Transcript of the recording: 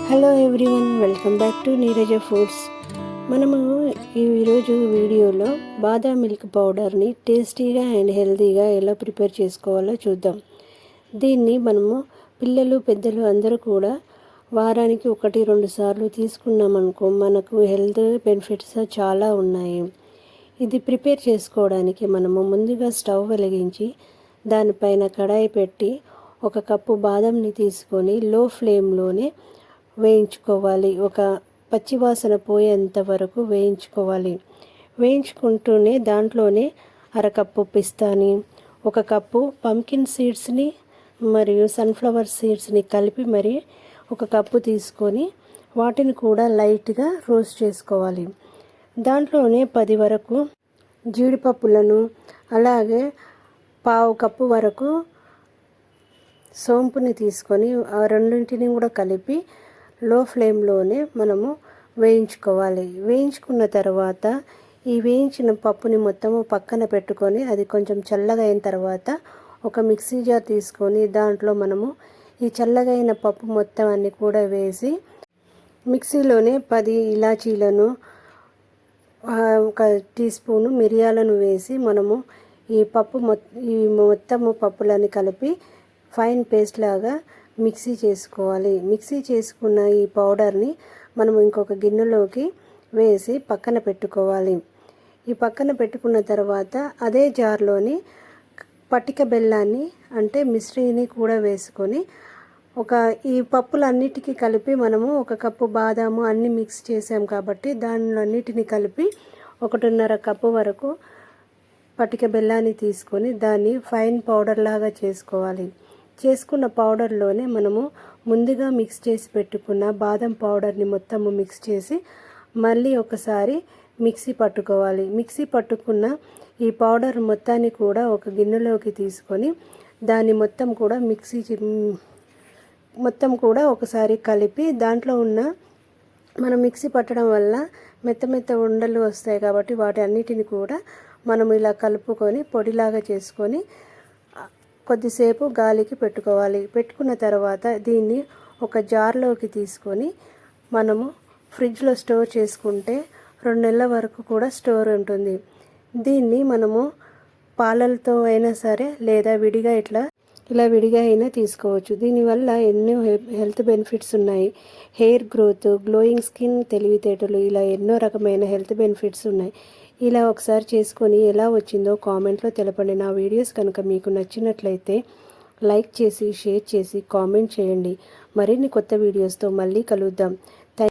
Hello everyone, welcome back to Neeraja foods. మనము ఈరోజు వీడియోలో బాదాం మిల్క్ పౌడర్ని టేస్టీగా అండ్ హెల్తీగా ఎలా ప్రిపేర్ చేసుకోవాలో చూద్దాం. దీన్ని మనము పిల్లలు పెద్దలు అందరూ కూడా వారానికి 1-2 సార్లు తీసుకున్నామనుకో మనకు హెల్త్ బెనిఫిట్స్ చాలా ఉన్నాయి. ఇది ప్రిపేర్ చేసుకోవడానికి మనము ముందుగా స్టవ్ వెలిగించి దానిపైన కడాయి పెట్టి 1 కప్పు బాదంని తీసుకొని లో ఫ్లేమ్లోనే వేయించుకోవాలి. ఒక పచ్చివాసన పోయేంత వరకు వేయించుకోవాలి. వేయించుకుంటూనే దాంట్లోనే 1/2 కప్పు పిస్తాని, 1 కప్పు పంకిన్ సీడ్స్ని మరియు సన్ఫ్లవర్ సీడ్స్ని కలిపి మరి 1 కప్పు తీసుకొని వాటిని కూడా లైట్గా రోస్ట్ చేసుకోవాలి. దాంట్లోనే 10 వరకు జీడిపప్పులను, అలాగే 1/2 కప్పు వరకు సోంపుని తీసుకొని ఆ రెండింటిని కూడా కలిపి లో ఫ్లేమ్లోనే మనము వేయించుకోవాలి. వేయించుకున్న తర్వాత ఈ వేయించిన పప్పుని మొత్తము పక్కన పెట్టుకొని అది కొంచెం చల్లగా అయిన తర్వాత ఒక మిక్సీ జార్ తీసుకొని దాంట్లో మనము ఈ చల్లగా అయిన పప్పు మొత్తం అన్ని కూడా వేసి మిక్సీలోనే 10 ఇలాచీలను, 1 టీ స్పూను మిరియాలను వేసి మనము ఈ మొత్తము పప్పులని కలిపి ఫైన్ పేస్ట్ లాగా మిక్సీ చేసుకోవాలి. మిక్సీ చేసుకున్న ఈ పౌడర్ని మనం ఇంకొక గిన్నెలోకి వేసి పక్కన పెట్టుకోవాలి. ఈ పక్కన పెట్టుకున్న తర్వాత అదే జార్లోని పటిక బెల్లాన్ని అంటే మిశ్రీని కూడా వేసుకొని ఈ పప్పులన్నిటికీ కలిపి మనము 1 కప్పు బాదాము అన్నీ మిక్స్ చేసాం కాబట్టి దానిలన్నిటిని కలిపి 1.5 కప్పు వరకు పటిక బెల్లాన్ని తీసుకొని దాన్ని ఫైన్ పౌడర్ లాగా చేసుకోవాలి. చేసుకున్న పౌడర్లోనే మనము ముందుగా మిక్స్ చేసి పెట్టుకున్న బాదం పౌడర్ని మొత్తము మిక్స్ చేసి మళ్ళీ ఒకసారి మిక్సీ పట్టుకోవాలి. మిక్సీ పట్టుకున్న ఈ పౌడర్ మొత్తాన్ని కూడా ఒక గిన్నెలోకి తీసుకొని దాన్ని మొత్తం కూడా ఒకసారి కలిపి దాంట్లో ఉన్న మనం మిక్సీ పట్టడం వల్ల మెత్త ఉండలు వస్తాయి కాబట్టి వాటి అన్నిటిని కూడా మనం ఇలా కలుపుకొని పొడిలాగా చేసుకొని కొద్దిసేపు గాలికి పెట్టుకోవాలి. పెట్టుకున్న తర్వాత దీన్ని ఒక జార్లోకి తీసుకొని మనము ఫ్రిడ్జ్లో స్టోర్ చేసుకుంటే 2 నెలల వరకు కూడా స్టోర్ ఉంటుంది. దీన్ని మనము పాలలతో అయినా సరే లేదా ఇలా విడిగా అయినా తీసుకోవచ్చు. దీనివల్ల ఎన్నో హెల్త్ బెనిఫిట్స్ ఉన్నాయి. హెయిర్ గ్రోత్, గ్లోయింగ్ స్కిన్, తెలివితేటలు, ఇలా ఎన్నో రకమైన హెల్త్ బెనిఫిట్స్ ఉన్నాయి. ఇలా ఒకసారి చేసుకొని ఎలా వచ్చిందో కామెంట్లో తెలపండి. నా వీడియోస్ కనుక మీకు నచ్చినట్లయితే లైక్ చేసి, షేర్ చేసి, కామెంట్ చేయండి. మరిన్ని కొత్త వీడియోస్తో మళ్ళీ కలుద్దాం.